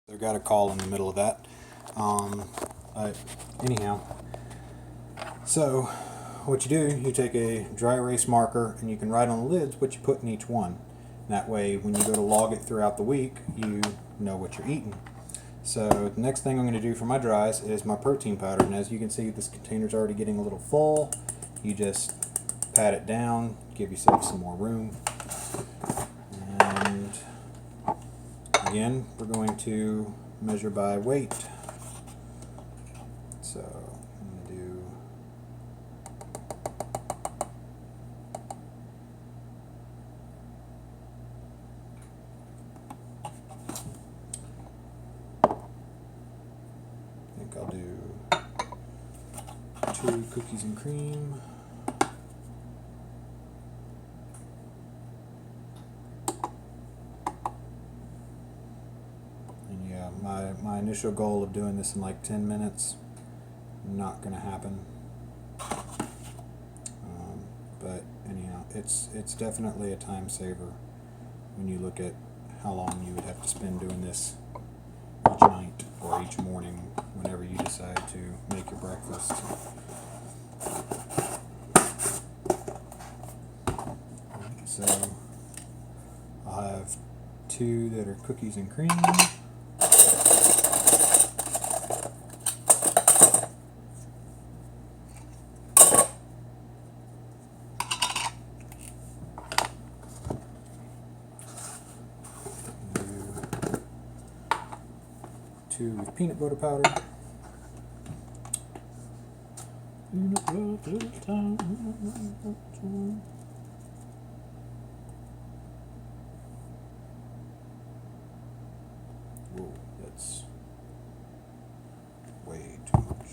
I got a call in the middle of that. But anyhow, so what you do, you take a dry erase marker and you can write on the lids what you put in each one. That way, when you go to log it throughout the week, you know what you're eating. So the next thing I'm going to do for my dries is my protein powder. And as you can see, this container's already getting a little full. You just pat it down, give yourself some more room. And again, we're going to measure by weight. So I'm going to do I think I'll do 2 cookies and cream. And yeah, my initial goal of doing this in like 10 minutes, not going to happen. But anyhow, it's definitely a time saver when you look at how long you would have to spend doing this each night or each morning whenever you decide to make your breakfast. So I'll have 2 that are cookies and cream. Do 2 with peanut butter powder. Peanut butter time. Whoa, that's way too much.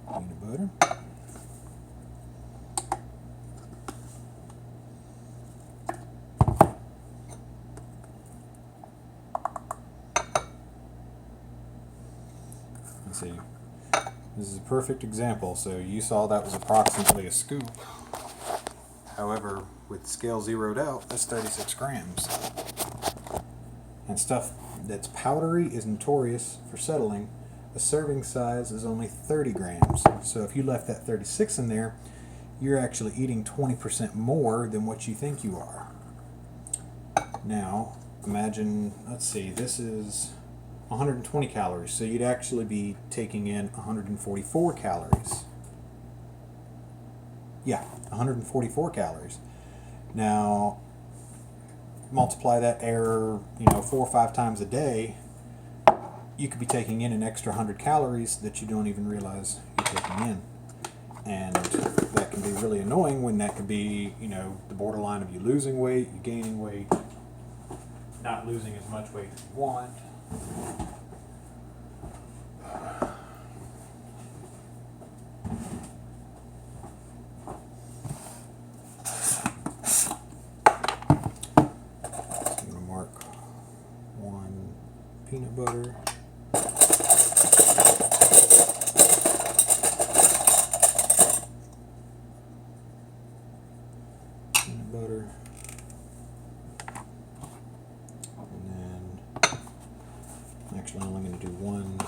Peanut butter. Let's see. This is a perfect example. So you saw that was approximately a scoop. However, with scale zeroed out, that's 36 grams. And stuff that's powdery is notorious for settling. A serving size is only 30 grams. So if you left that 36 in there, you're actually eating 20% more than what you think you are. Now, imagine, let's see, this is 120 calories, so you'd actually be taking in 144 calories. Yeah, 144 calories. Now, multiply that error, 4 or 5 times a day, you could be taking in an extra 100 calories that you don't even realize you're taking in. And that can be really annoying when that could be, the borderline of you losing weight, you gaining weight, not losing as much weight as you want. I'm going to mark 1 peanut butter. Peanut butter. And then I'm actually only going to do 1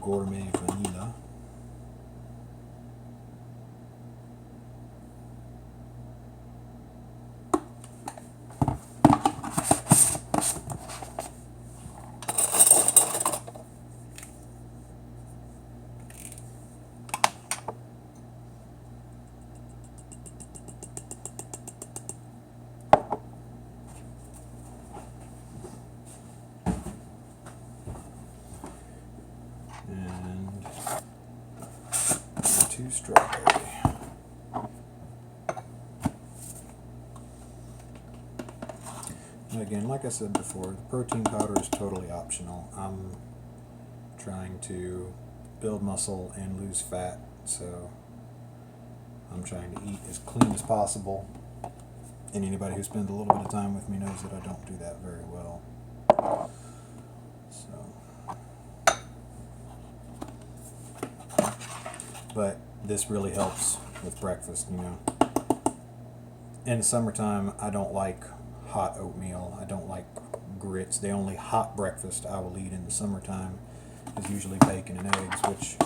gourmet vanilla. And 2 strawberry. And again, like I said before, the protein powder is totally optional. I'm trying to build muscle and lose fat, so I'm trying to eat as clean as possible. And anybody who spends a little bit of time with me knows that I don't do that very well. So but this really helps with breakfast, you know. In the summertime, I don't like hot oatmeal. I don't like grits. The only hot breakfast I will eat in the summertime is usually bacon and eggs, which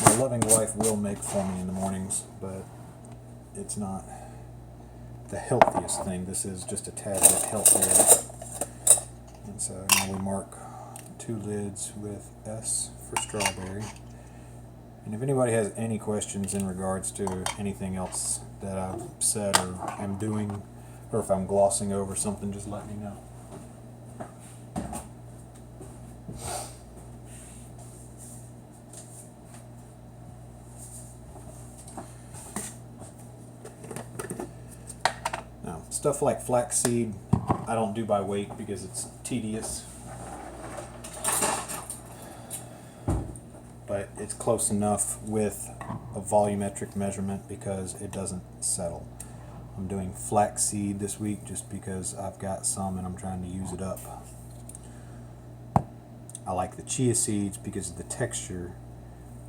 my loving wife will make for me in the mornings, but it's not the healthiest thing. This is just a tad bit healthier. And so now we mark 2 lids with S for strawberry. And if anybody has any questions in regards to anything else that I've said or am doing, or if I'm glossing over something, just let me know. Now, stuff like flaxseed, I don't do by weight because it's tedious. But it's close enough with a volumetric measurement because it doesn't settle. I'm doing flaxseed this week just because I've got some and I'm trying to use it up. I like the chia seeds because of the texture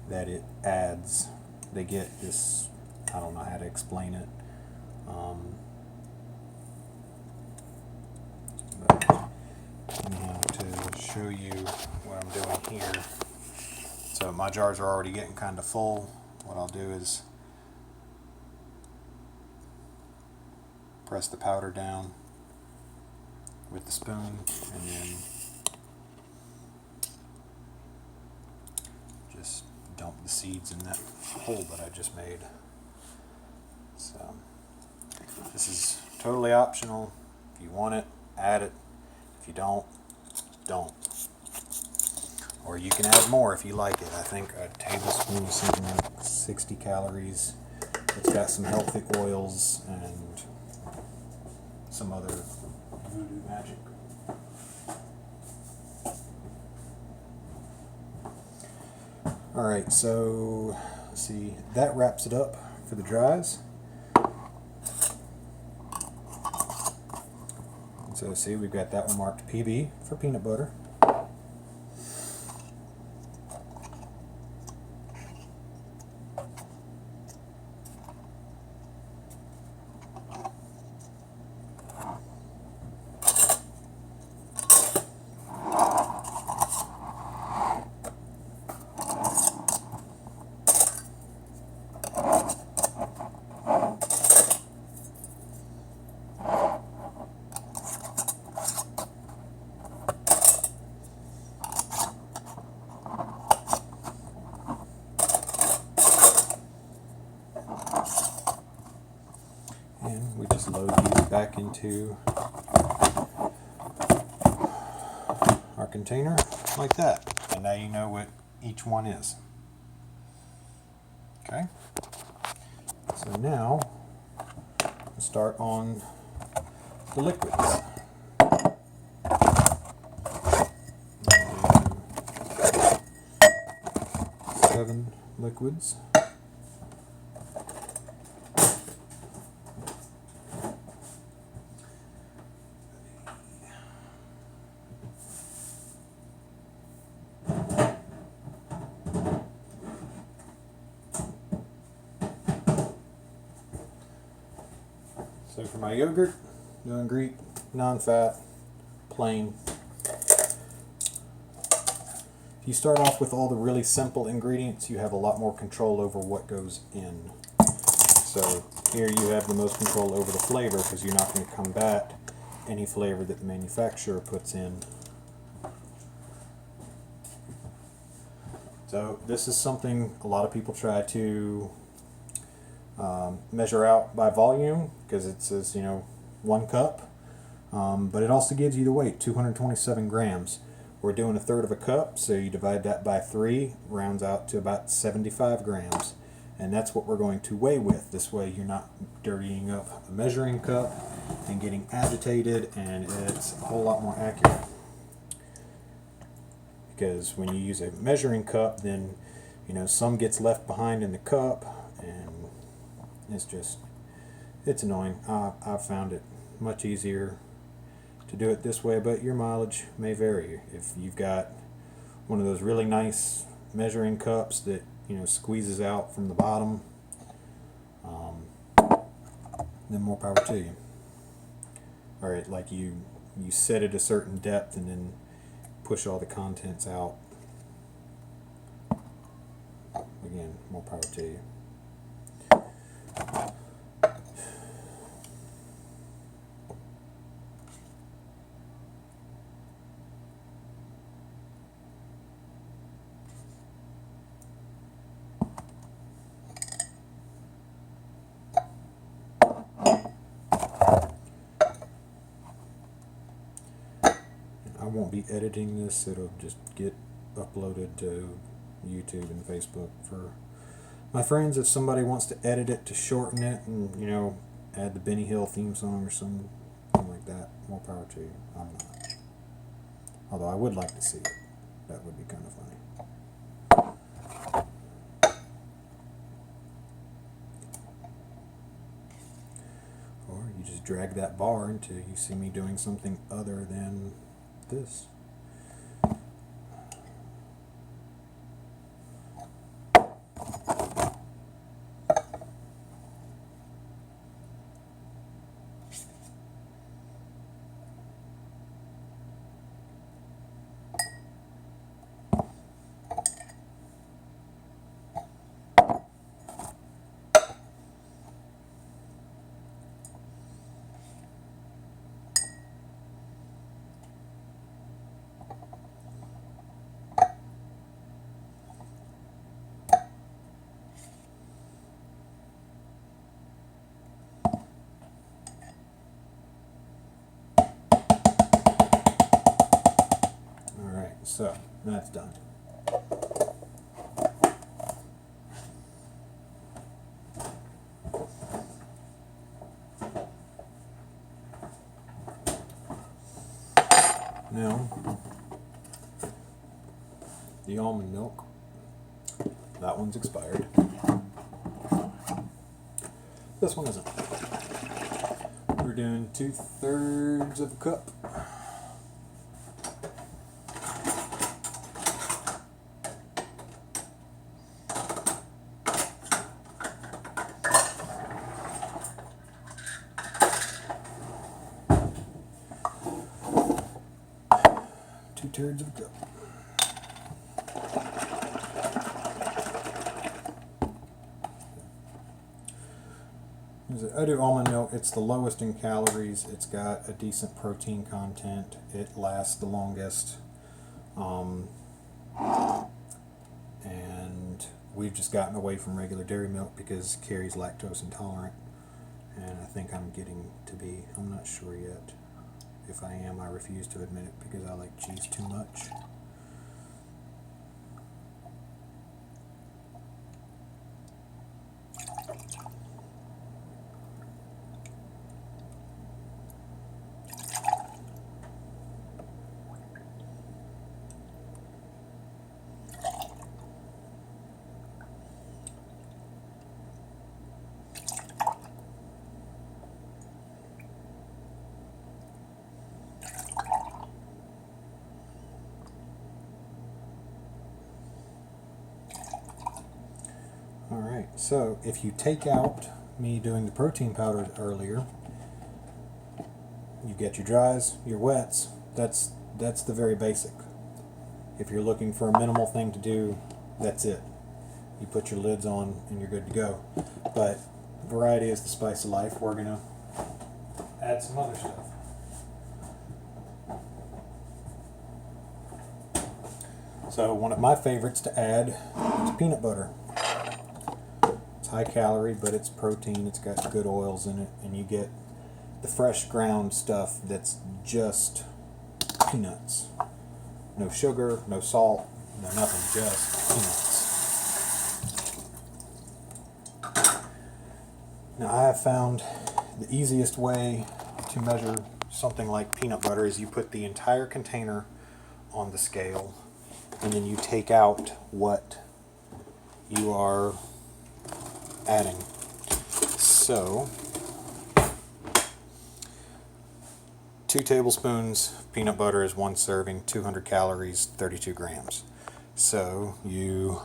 that it adds. They get this, I don't know how to explain it. But anyhow, to show you what I'm doing here. So my jars are already getting kind of full. What I'll do is press the powder down with the spoon and then just dump the seeds in that hole that I just made. So this is totally optional. If you want it, add it. If you don't, don't. Or you can add more if you like it. I think a tablespoon is something like 60 calories. It's got some healthy oils and some other voodoo magic. Alright, so let's see, that wraps it up for the dries. And so see, we've got that one marked PB for peanut butter. And we just load these back into our container like that. And now you know what each one is. Okay? So now, let's start on the liquids. 7 liquids. So for my yogurt, doing Greek, non-fat, plain. If you start off with all the really simple ingredients, you have a lot more control over what goes in. So here you have the most control over the flavor because you're not going to combat any flavor that the manufacturer puts in. So this is something a lot of people try to measure out by volume because it says, you know, 1 cup, but it also gives you the weight, 227 grams. We're doing 1/3 of a cup, so you divide that by 3, rounds out to about 75 grams. And that's what we're going to weigh with. This way you're not dirtying up a measuring cup and getting agitated, and it's a whole lot more accurate. Because when you use a measuring cup, then, you know, some gets left behind in the cup, and it's annoying. I've found it much easier to do it this way, but your mileage may vary. If you've got one of those really nice measuring cups that squeezes out from the bottom, then more power to you. Or like you set it a certain depth and then push all the contents out. Again, more power to you. I won't be editing this, it'll just get uploaded to YouTube and Facebook for my friends. If somebody wants to edit it to shorten it and add the Benny Hill theme song or something like that, more power to you. I'm not. Although I would like to see it. That would be kind of funny. Or you just drag that bar until you see me doing something other than this. So, that's done. Now, the almond milk, that one's expired. This one isn't. We're doing 2/3 of a cup. Two-thirds of a cup. I do almond milk. It's the lowest in calories. It's got a decent protein content. It lasts the longest. And we've just gotten away from regular dairy milk because Carrie's lactose intolerant. And I think I'm getting to be. I'm not sure yet. If I am, I refuse to admit it because I like cheese too much. Alright, so if you take out me doing the protein powder earlier, you get your dries, your wets. That's the very basic. If you're looking for a minimal thing to do, that's it. You put your lids on and you're good to go. But variety is the spice of life. We're going to add some other stuff. So one of my favorites to add is peanut butter. It's high calorie, but it's protein. It's got good oils in it, and you get the fresh ground stuff that's just peanuts. No sugar, no salt, no nothing, just peanuts. Now I have found the easiest way to measure something like peanut butter is you put the entire container on the scale and then you take out what you are adding. So 2 tablespoons peanut butter is 1 serving, 200 calories, 32 grams. So you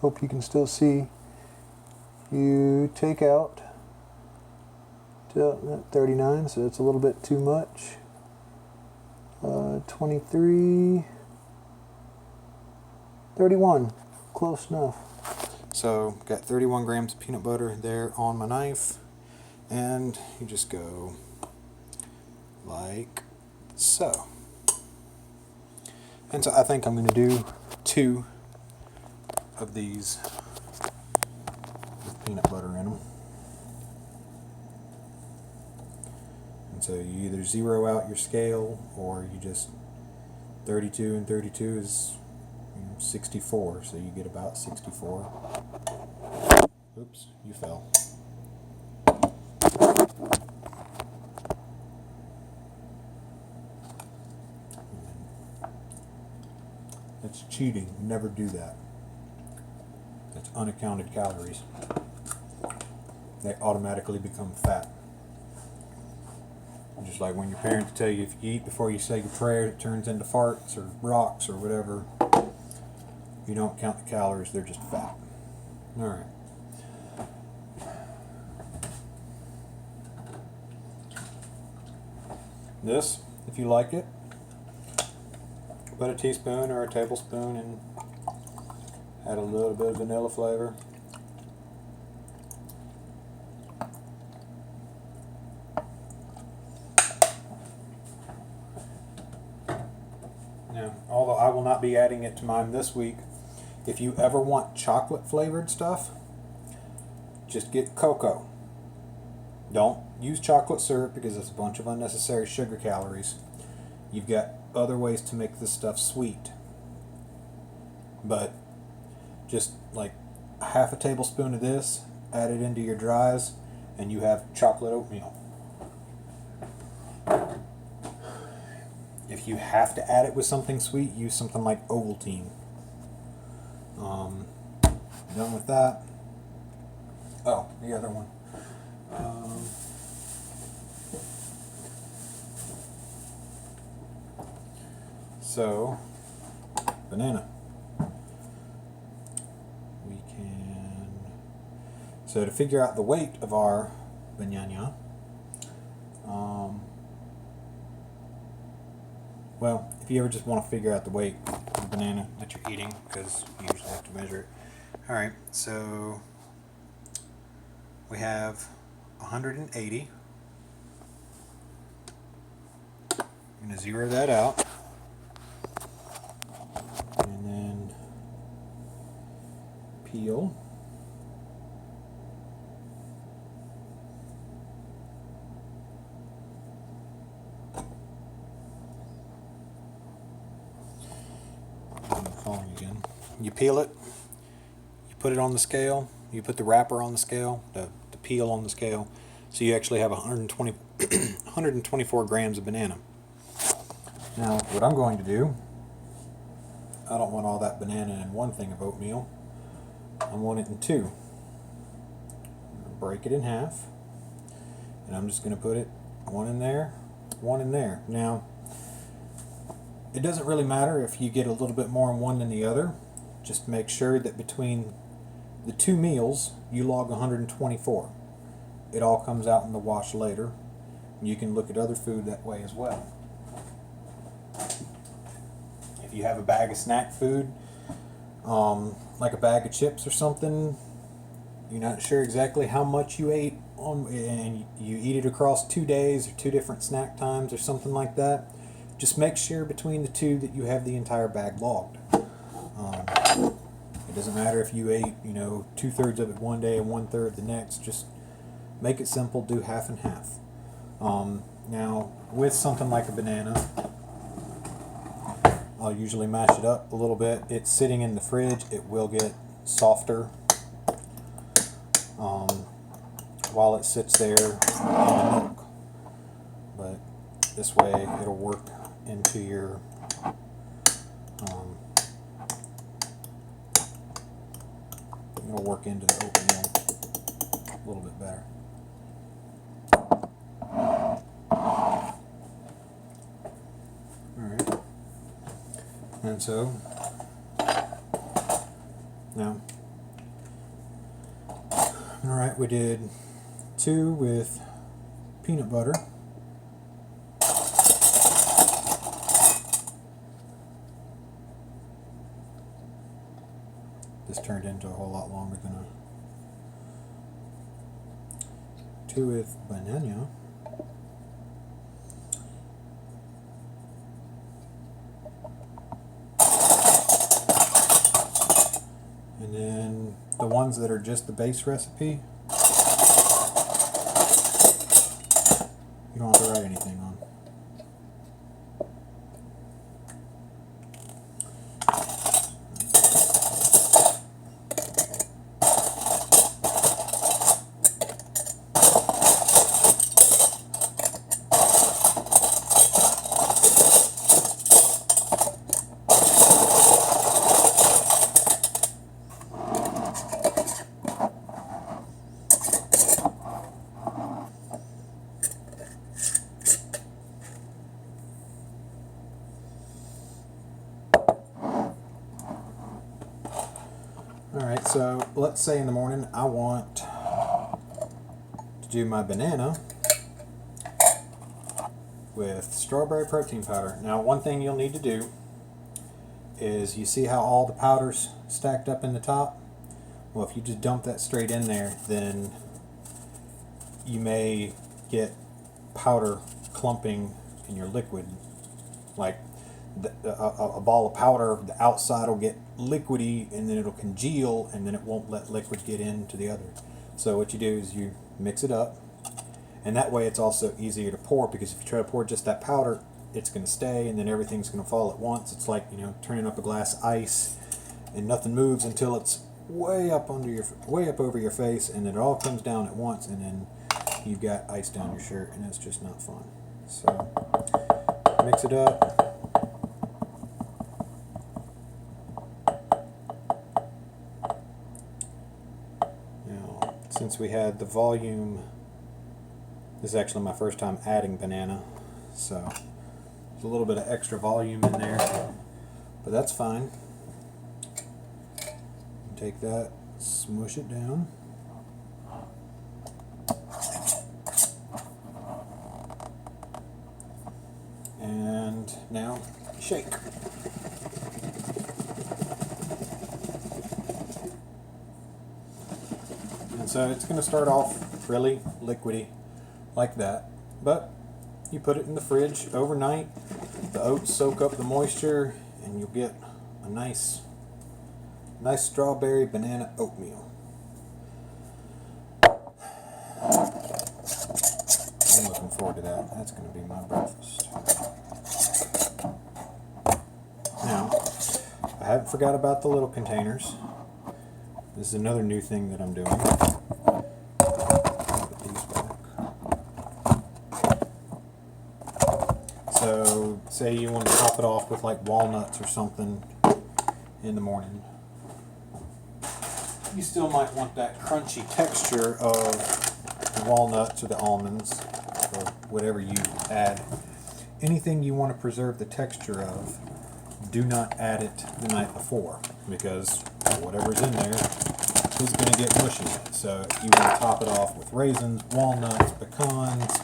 Hope you can still see. You take out 39, so it's a little bit too much. 23, 31, close enough. So got 31 grams of peanut butter there on my knife, and you just go like so. And so I think I'm going to do 2 of these with peanut butter in them. And so you either zero out your scale, or you just 32 and 32 is 64, so you get about 64. Oops, you fell. That's cheating. Never do that. That's unaccounted calories. They automatically become fat. Just like when your parents tell you if you eat before you say your prayer, it turns into farts or rocks or whatever. You don't count the calories, they're just fat. Alright. This, if you like it, put a teaspoon or a tablespoon and add a little bit of vanilla flavor. Now, although I will not be adding it to mine this week, if you ever want chocolate flavored stuff, just get cocoa. Don't use chocolate syrup because it's a bunch of unnecessary sugar calories. You've got other ways to make this stuff sweet. But just like half a tablespoon of this, add it into your dries, and you have chocolate oatmeal. If you have to add it with something sweet, use something like Ovaltine. Done with that. Oh, the other one. So, banana. We can. So to figure out the weight of our banana, well, if you ever just want to figure out the weight of the banana that you're eating, because you usually have to measure it. Alright, so we have 180. I'm going to zero that out. And then peel. I'm falling again. You peel it, you put it on the scale, you put the wrapper on the scale, the peel on the scale, so you actually have 124 grams of banana. Now, what I'm going to do, I don't want all that banana in one thing of oatmeal. I want it in 2. I'm going to break it in half, and I'm just going to put it one in there, one in there. Now, it doesn't really matter if you get a little bit more in one than the other. Just make sure that between the 2 meals, you log 124. It all comes out in the wash later. You can look at other food that way as well. If you have a bag of snack food, like a bag of chips or something, you're not sure exactly how much you ate and you eat it across 2 days or 2 different snack times or something like that, just make sure between the 2 that you have the entire bag logged. It doesn't matter if you ate, 2/3 of it one day and 1/3 the next. Just make it simple. Do half and half. Now, with something like a banana, I'll usually mash it up a little bit. It's sitting in the fridge. It will get softer while it sits there in the milk. But this way, it'll work into your it'll work into the oatmeal a little bit better. Alright. And so, now, Alright, we did 2 with peanut butter. This turned into a whole lot longer than 2 with banana. And then the ones that are just the base recipe, you don't have to write anything on. Alright, so let's say in the morning I want to do my banana with strawberry protein powder. Now, one thing you'll need to do is, you see how all the powder's stacked up in the top? Well, if you just dump that straight in there, then you may get powder clumping in your liquid. Like a ball of powder, the outside will get liquidy and then it'll congeal and then it won't let liquid get into the other. So what you do is you mix it up, and that way it's also easier to pour, because if you try to pour just that powder, it's going to stay and then everything's going to fall at once. It's like, you know, turning up a glass of ice and nothing moves until it's way up over your face, and then it all comes down at once, and then you've got ice down your shirt, and it's just not fun. So mix it up. Now, since we had the volume, this is actually my first time adding banana, so there's a little bit of extra volume in there, but that's fine. Take that, smush it down. And now shake. And so it's going to start off really liquidy like that, but you put it in the fridge overnight. The oats soak up the moisture and you'll get a nice strawberry banana oatmeal. I'm looking forward to that. That's going to be my breakfast. Now, I haven't forgot about the little containers. This is another new thing that I'm doing. Put these back. So, say you want to top it off with like walnuts or something in the morning. You still might want that crunchy texture of the walnuts or the almonds or whatever you add. Anything you want to preserve the texture of, do not add it the night before, because whatever's in there is going to get mushy. So you want to top it off with raisins, walnuts, pecans,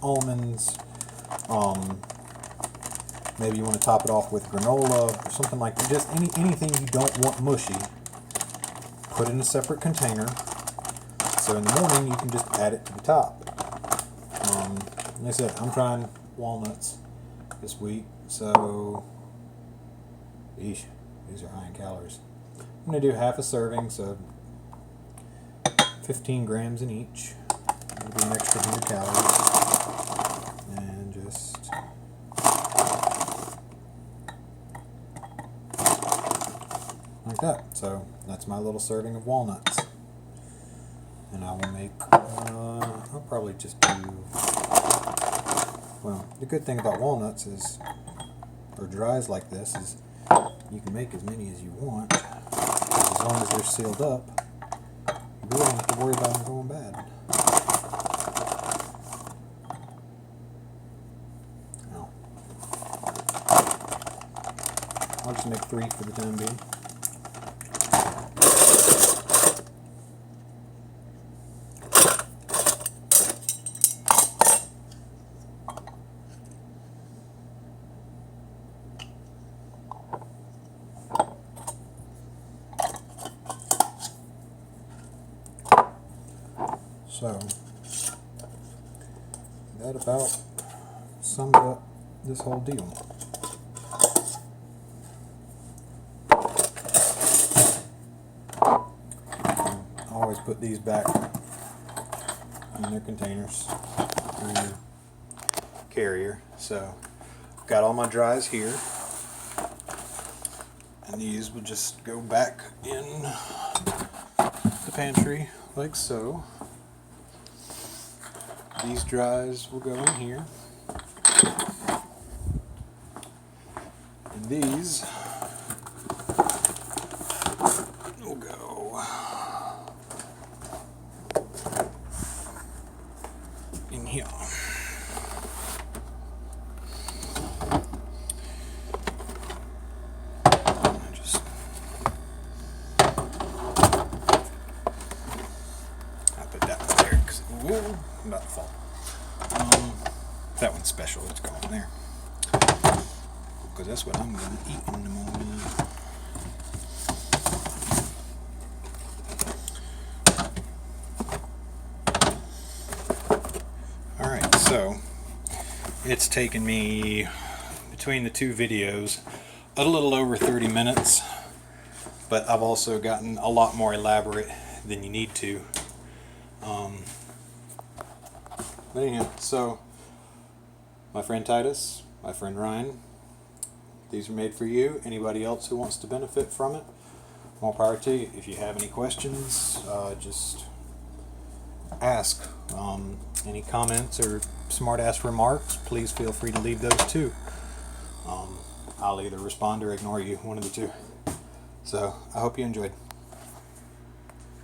almonds. Maybe you want to top it off with granola or something like that. Just anything you don't want mushy, put in a separate container, so in the morning you can just add it to the top. Like I said, I'm trying walnuts this week, so eesh, these are high in calories. I'm going to do half a serving, so 15 grams in each. It'll be an extra 100 calories. And just like that. So that's my little serving of walnuts. And I will make, I'll probably just do, well, the good thing about walnuts is, or dries like this, is you can make as many as you want. As long as they're sealed up, you really don't have to worry about them going bad. Now, I'll just make 3 for the time being. So that about sums up this whole deal. I always put these back in their containers in the carrier. So I've got all my dries here, and these will just go back in the pantry like so. These dries will go in here, and these will go in here. I'm about to fall. That one's special. It's going there because that's what I'm going to eat in the morning. Alright, so it's taken me, between the two videos, a little over 30 minutes, but I've also gotten a lot more elaborate than you need to. But anyhow, so my friend Titus, my friend Ryan, these are made for you. Anybody else who wants to benefit from it, more power to you. If you have any questions, just ask. Any comments or smart-ass remarks, please feel free to leave those too. I'll either respond or ignore you, one of the two. So I hope you enjoyed.